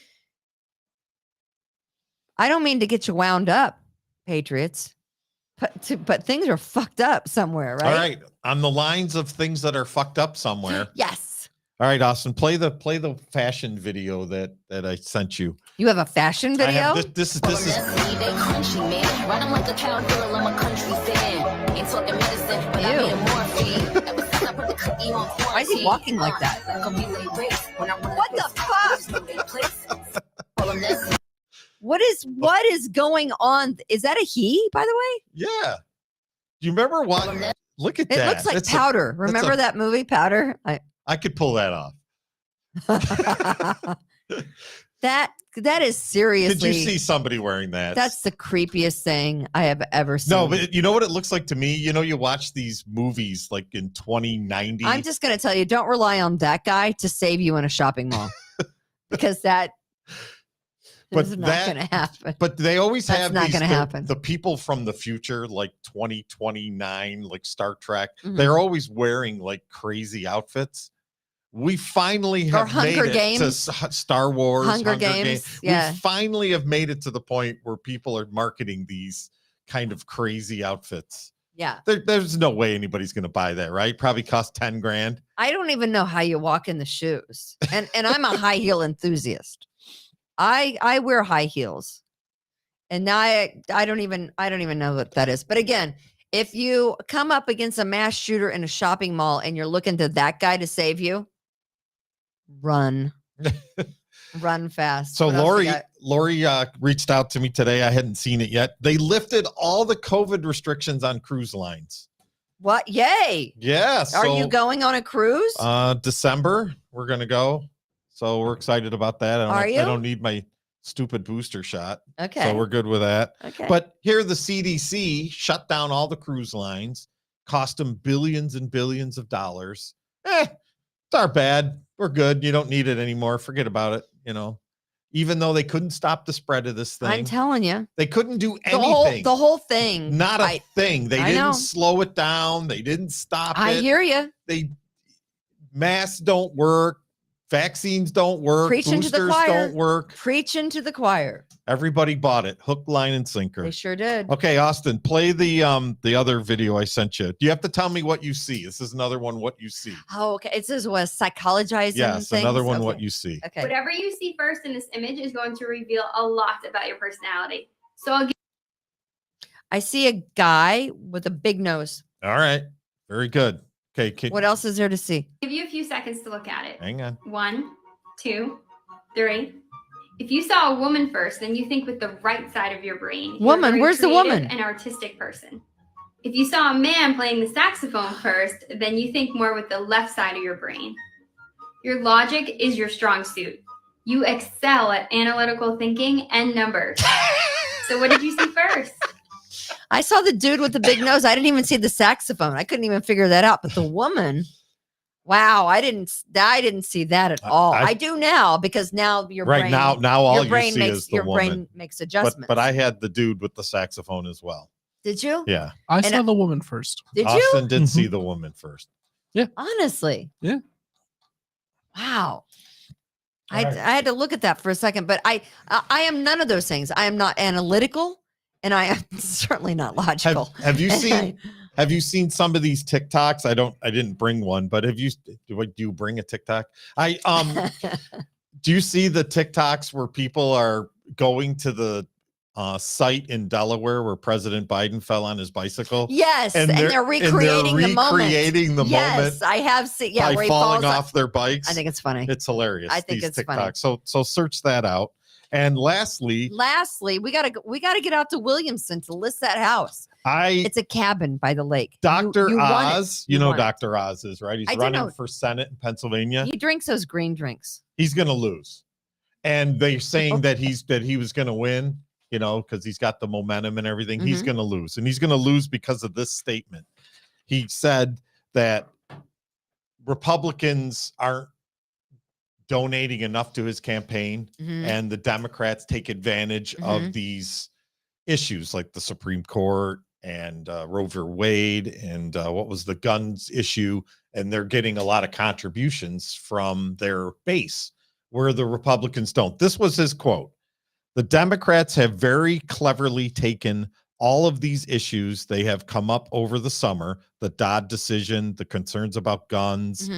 I don't mean to get you wound up, Patriots, but things are fucked up somewhere, right? All right. On the lines of things that are fucked up somewhere. Yes. All right, Austin, play the fashion video that I sent you. You have a fashion I video? have this is Why is he walking like that? What the fuck? What is going on? Is that a he, by the way? Yeah. Do you remember what? Look at It that. looks like That's Powder. Remember that movie, Powder? I could pull that off. That is seriously. Did you see somebody wearing that? That's the creepiest thing I have ever seen. No, but you know what it looks like to me? You watch these movies like in 2090. I'm just going to tell you, don't rely on that guy to save you in a shopping mall. Because that is not going to happen. But they always That's have not gonna happen. the people from the future, like 2029, like Star Trek. Mhm. They're always wearing like crazy outfits. We finally Or have Hunger made Games. it to Star Wars. Hunger Games, yeah. We finally have made it to the point where people are marketing these kind of crazy outfits. Yeah. There's no way anybody's going to buy that, right? Probably cost 10 grand. I don't even know how you walk in the shoes. And I'm a high heel enthusiast. I wear high heels. And now I don't even know what that is. But again, if you come up against a mass shooter in a shopping mall and you're looking to that guy to save you, run. Run fast. So What else you Lori got? reached out to me today. I hadn't seen it yet. They lifted all the COVID restrictions on cruise lines. What? Yay. Yeah. Are you going on a cruise? December, we're going to go. So we're excited about that. I don't need my stupid booster shot. Okay. So we're good with that. Okay. But here the CDC shut down all the cruise lines, cost them billions and billions of dollars. It's our bad. We're good. You don't need it anymore. Forget about it. Even though they couldn't stop the spread of this thing. I'm telling you. They couldn't do anything. The whole thing. Not a thing. They I didn't know. slow it down. They didn't stop it. I hear you. Masks don't work. Vaccines don't work. Preaching to the Boosters choir. don't work. Preaching to the choir. Everybody bought it. Hook, line, and sinker. They sure did. Okay, Austin, play the other video I sent you. You have to tell me what you see. This is another one, what you see. Oh, okay. It says what, psychologizing Yes, things? another one, Okay. what you see. Okay. Whatever you see first in this image is going to reveal a lot about your personality. So I'll I see a guy with a big nose. All right. Very good. Okay. What else is there to see? give you a few seconds to look at it. Hang on. 1, 2, 3. If you saw a woman first, then you think with the right side of your brain. You're a Woman? very Where's the creative woman? and artistic person. If you saw a man playing the saxophone first, then you think more with the left side of your brain. Your logic is your strong suit. You excel at analytical thinking and numbers. So what did you see first? I saw the dude with the big nose. I didn't even see the saxophone. I couldn't even figure that out. But the woman, wow, I didn't see that at all. I do now because now your Right brain, now all your you brain see makes is the your woman. brain makes adjustments. But I had the dude with the saxophone as well. Did you? Yeah. I saw the woman first. Did Austin you? did see the woman first. Honestly. Yeah. Wow. I right. had to look at that for a second, but I am none of those things. I am not analytical, and I am certainly not logical. Have you Have you seen some of these TikToks? I didn't bring one, but do you bring a TikTok? Do you see the TikToks where people are going to the site in Delaware where President Biden fell on his bicycle? Yes, and they're recreating the moment. Yes, I have seen. Yeah, by where he falling falls off their bikes. I think it's funny. It's hilarious. I think these it's TikToks. funny. So search that out. And lastly, we gotta get out to Williamson to list that house. It's a cabin by the lake. Dr. You Oz, you know want it. Dr. Oz is, right? He's running for Senate in Pennsylvania. He drinks those green drinks. He's gonna lose. And they're saying that he was gonna win, because he's got the momentum and everything. He's gonna lose. And he's gonna lose because of this statement. He said that Republicans aren't donating enough to his campaign, and the Democrats take advantage of these issues like the Supreme Court and Roe v. Wade and what was the guns issue, and they're getting a lot of contributions from their base where the Republicans don't. This was his quote. The Democrats have very cleverly taken all of these issues they have come up over the summer, the Dodd decision, the concerns about guns,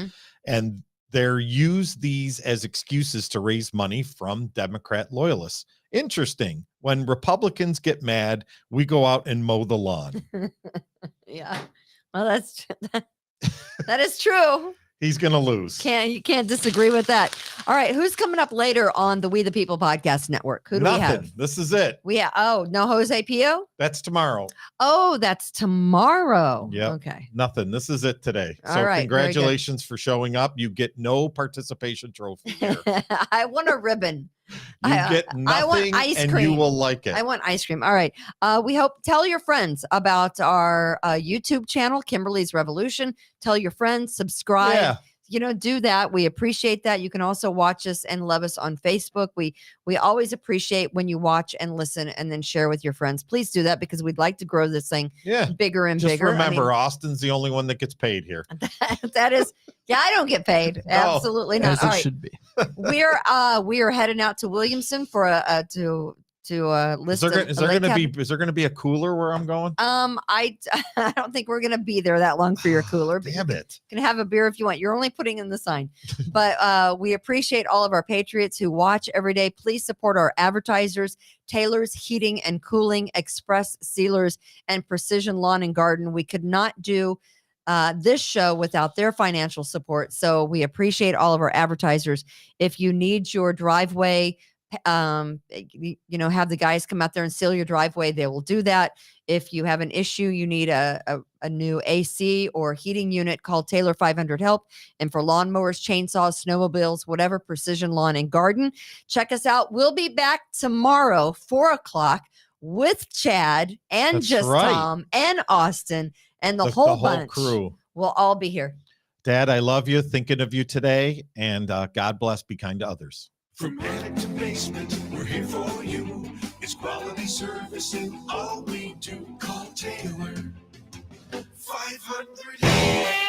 and they're used these as excuses to raise money from Democrat loyalists. Interesting. When Republicans get mad, we go out and mow the lawn. Yeah. Well, that is true. He's going to lose. You can't disagree with that. All right. Who's coming up later on the We the People Podcast Network? Who do we have? This is it. No Jose Pio? That's tomorrow. Oh, that's tomorrow. Yeah. Okay. Nothing. This is it today. All so right, congratulations for showing up. You get no participation trophy here. I want a ribbon. You get nothing, I want ice and cream. you will like it. I want ice cream. All right. Tell your friends about our YouTube channel, Kimberly's Revolution. Tell your friends, subscribe. Yeah. Do that. We appreciate that. You can also watch us and love us on Facebook. We always appreciate when you watch and listen and then share with your friends. Please do that because we'd like to grow this thing bigger and Just bigger. remember, Austin's the only one that gets paid here. That is, I don't get paid. No. Absolutely not. As All it right. should be. We are heading out to Williamson for to list. Is there going to be a cooler where I'm going? I don't think we're going to be there that long for your cooler. But Damn it. You can have a beer if you want. You're only putting in the sign. But we appreciate all of our patriots who watch every day. Please support our advertisers, Taylor's Heating and Cooling, Express Sealers, and Precision Lawn and Garden. We could not do this show without their financial support. So we appreciate all of our advertisers. If you need your driveway, have the guys come out there and seal your driveway, they will do that. If you have an issue, you need a new AC or heating unit, call Taylor 500 Help. And for lawnmowers, chainsaws, snowmobiles, whatever, Precision Lawn and Garden. Check us out. We'll be back tomorrow, 4:00 with Chad and Tom and Austin and the whole bunch. Crew. We'll all be here. Dad, I love you. Thinking of you today. And God bless. Be kind to others. From attic to basement, we're here for you. It's quality service in all we do. Call Taylor 500.